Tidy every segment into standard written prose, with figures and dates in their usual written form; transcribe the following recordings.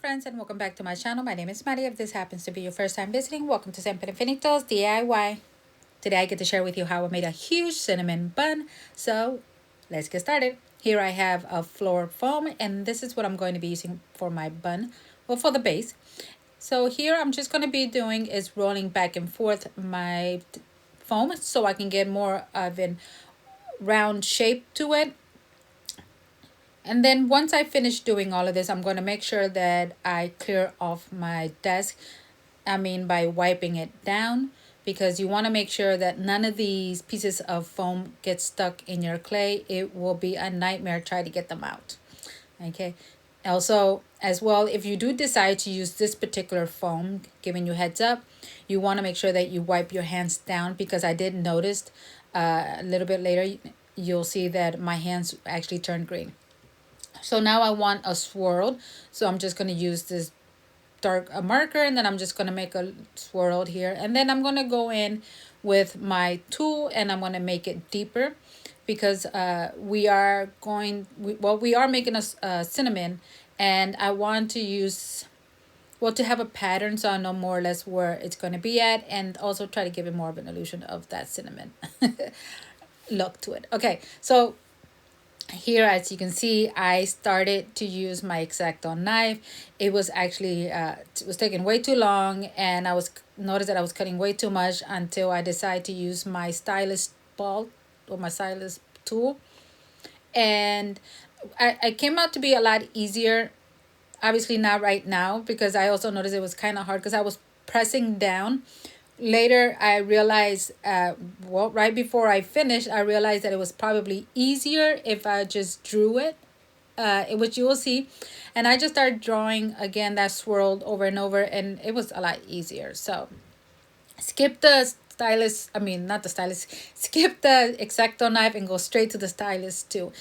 friends, and welcome back to my channel. My name is Maddie. If this happens to be your first time visiting, welcome to Siempre Infinitos DIY. Today I get to share with you how I made a huge cinnamon bun. So let's get started. Here I have a floor foam, and this is what I'm going to be using for my bun, well, for the base. So here I'm just going to be doing is rolling back and forth my foam so I can get more of a round shape to it. And then once I finish doing all of this, I'm going to make sure that I clear off my desk. I mean, by wiping it down, because you want to make sure that none of these pieces of foam get stuck in your clay. It will be a nightmare try to get them out. Okay. Also, as well, if you do decide to use this particular foam, giving you heads up, you want to make sure that you wipe your hands down, because I did notice a little bit later, you'll see that my hands actually turned green. So now I want a swirl. So I'm just going to use this dark marker, and then I'm just going to make a swirl here. And then I'm going to go in with my tool and I'm going to make it deeper, because we are making a cinnamon, and I want to use, well, to have a pattern so I know more or less where it's going to be at, and also try to give it more of an illusion of that cinnamon look to it. Okay, so here, as you can see, I started to use my X-Acto knife. It was actually it was taking way too long, and I was noticed that I was cutting way too much until I decided to use my stylus ball, or my stylus tool. And I came out to be a lot easier. Obviously not right now, because I also noticed it was kind of hard because I was pressing down. Later I realized, well, right before I finished, I realized that it was probably easier if I just drew it, which you will see. And I just started drawing again, that swirled over and over, and it was a lot easier. So skip the stylus, I mean, not the stylus, skip the X-Acto knife and go straight to the stylus too.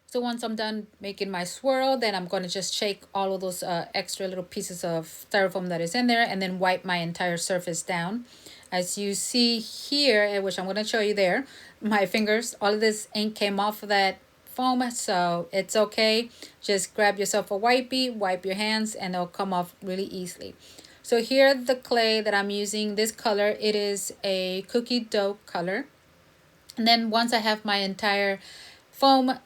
So once I'm done making my swirl, then I'm going to just shake all of those extra little pieces of styrofoam that is in there, and then wipe my entire surface down. As you see here, which I'm going to show you there, my fingers, all of this ink came off of that foam, so it's okay. Just grab yourself a wipey, wipe your hands, and it'll come off really easily. So here, the clay that I'm using, this color, it is a cookie dough color. And then once I have my entire foam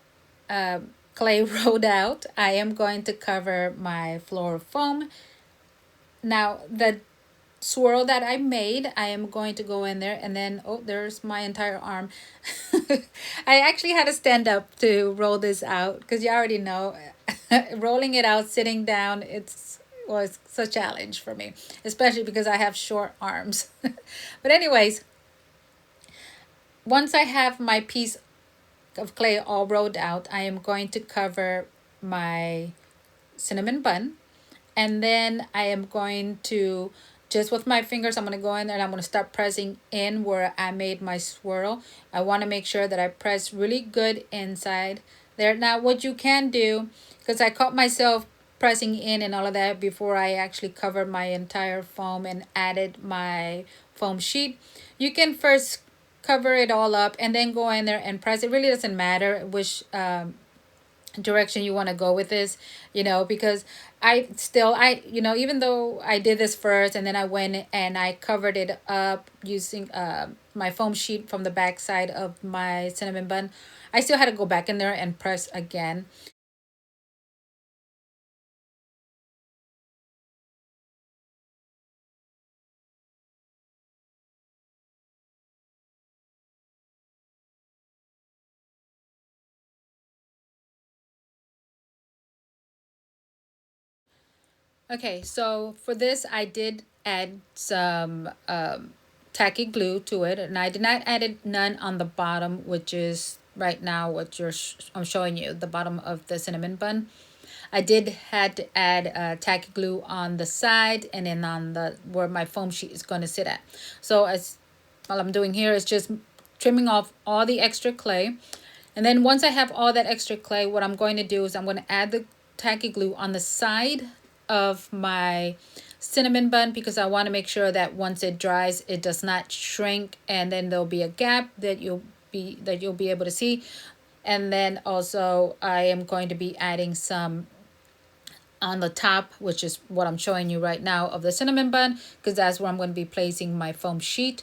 clay rolled out, I am going to cover my floor foam. Now, the swirl that I made, I am going to go in there, and then, oh, there's my entire arm. I actually had to stand up to roll this out, because you already know, rolling it out sitting down, was a challenge for me, especially because I have short arms. But anyways, once I have my piece of clay all rolled out, I am going to cover my cinnamon bun, and then I am going to, just with my fingers, I'm going to go in there and I'm going to start pressing in where I made my swirl. I want to make sure that I press really good inside there. Now what you can do, because I caught myself pressing in and all of that before I actually covered my entire foam and added my foam sheet, you can first cover it all up and then go in there and press. It really doesn't matter which direction you want to go with this, because even though I did this first and then I went and I covered it up using my foam sheet from the back side of my cinnamon bun, I still had to go back in there and press again. Okay, so for this, I did add some tacky glue to it, and I did not add none on the bottom, which is right now what I'm showing you, the bottom of the cinnamon bun. I did had to add tacky glue on the side and then on the where my foam sheet is going to sit at. So as all I'm doing here is just trimming off all the extra clay. And then once I have all that extra clay, what I'm going to do is I'm going to add the tacky glue on the side of my cinnamon bun, because I want to make sure that once it dries, it does not shrink, and then there'll be a gap that you'll be able to see. And then also I am going to be adding some on the top, which is what I'm showing you right now of the cinnamon bun, because that's where I'm going to be placing my foam sheet.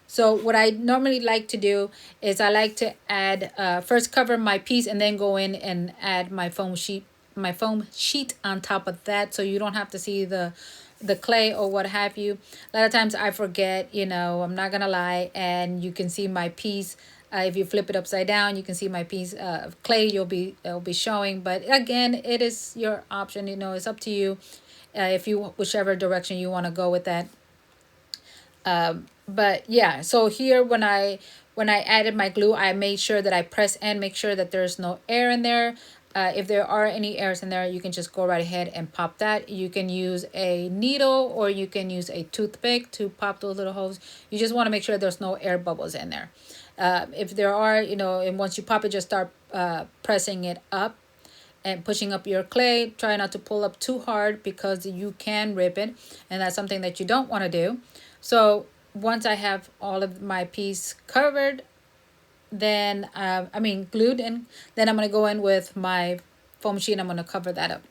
So what I normally like to do is I like to add first cover my piece and then go in and add my foam sheet on top of that, so you don't have to see the clay or what have you. A lot of times I forget, you know, I'm not gonna lie, and you can see my piece. If you flip it upside down, you can see my piece of clay. It'll be showing, but again, it is your option. You know, it's up to you. If you whichever direction you want to go with that. But yeah, so here when I added my glue, I made sure that I press and make sure that there's no air in there. If there are any airs in there, you can just go right ahead and pop that. You can use a needle or you can use a toothpick to pop those little holes. You just want to make sure there's no air bubbles in there. If there are, you know, and once you pop it, just start pressing it up and pushing up your clay. Try not to pull up too hard because you can rip it, and that's something that you don't want to do. So once I have all of my piece covered, then glued in, then I'm going to go in with my foam sheet and I'm going to cover that up.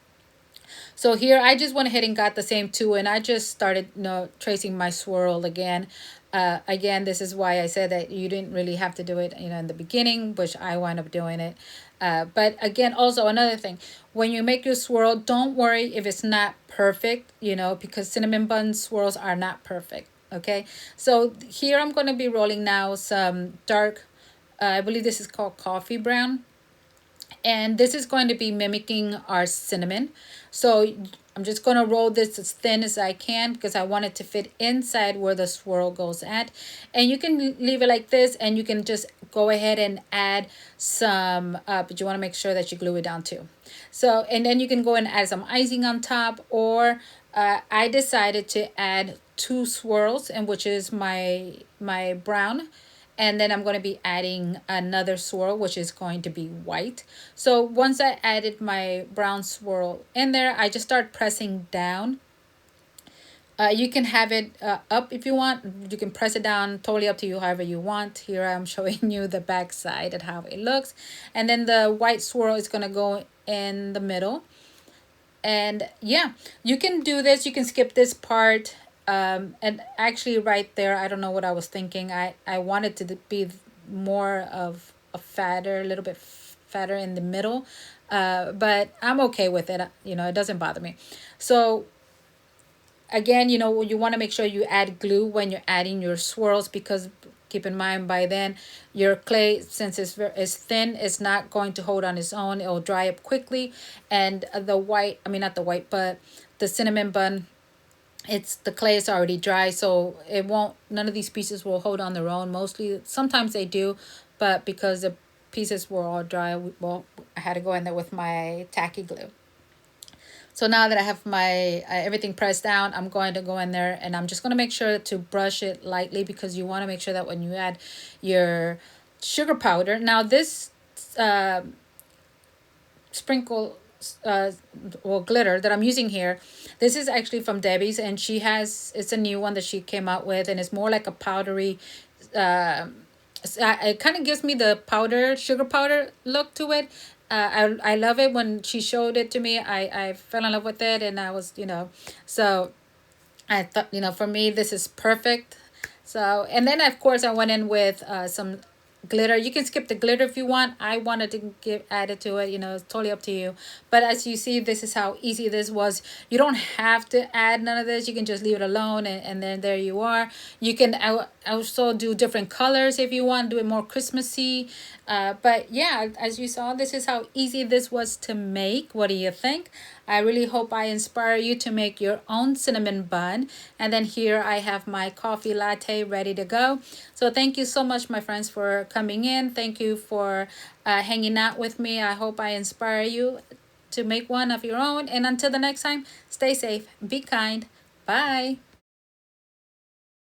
So here I just went ahead and got the same two, and I just started, you know, tracing my swirl again. Again, this is why I said that you didn't really have to do it, you know, in the beginning, which I wound up doing it. But again, also another thing, when you make your swirl, don't worry if it's not perfect, you know, because cinnamon bun swirls are not perfect. Okay, so here I'm going to be rolling now some dark, I believe this is called coffee brown, and this is going to be mimicking our cinnamon. So I'm just going to roll this as thin as I can because I want it to fit inside where the swirl goes at. And you can leave it like this, and you can just go ahead and add some, but you want to make sure that you glue it down too. So, and then you can go and add some icing on top, or I decided to add two swirls, and which is my brown, and then I'm going to be adding another swirl, which is going to be white. So once I added my brown swirl in there, I just start pressing down. You can have it up if you want. You can press it down, totally up to you, however you want. Here I'm showing you the back side and how it looks. And then the white swirl is going to go in the middle. And yeah, you can do this. You can skip this part. And actually right there, I don't know what I was thinking. I wanted to be more of a fatter, a little bit fatter in the middle. But I'm okay with it. You know, it doesn't bother me. So again, you know, you want to make sure you add glue when you're adding your swirls, because keep in mind by then your clay, since it's thin, it's not going to hold on its own. It'll dry up quickly. And the white, I mean not the white, but the cinnamon bun, it's the clay is already dry, so it won't, none of these pieces will hold on their own. Mostly, sometimes they do, but because the pieces were all dry, well, I had to go in there with my tacky glue. So now that I have my everything pressed down, I'm going to go in there and I'm just going to make sure to brush it lightly, because you want to make sure that when you add your sugar powder, now this sprinkle or glitter that I'm using here, this is actually from Debbie's, and she has, it's a new one that she came out with, and it's more like a powdery, it kind of gives me the sugar powder look to it. I love it. When she showed it to me, I fell in love with it, and I was, you know, so I thought, you know, for me this is perfect. So, and then of course I went in with some glitter. You can skip the glitter if you want. I wanted to add it to it, you know, it's totally up to you. But as you see, this is how easy this was. You don't have to add none of this. You can just leave it alone, and then there you are. You can also do different colors if you want, do it more Christmassy. But yeah, as you saw, this is how easy this was to make. What do you think? I really hope I inspire you to make your own cinnamon bun. And then here I have my coffee latte ready to go. So thank you so much, my friends, for coming in. Thank you for hanging out with me. I hope I inspire you to make one of your own. And until the next time, stay safe, be kind. Bye.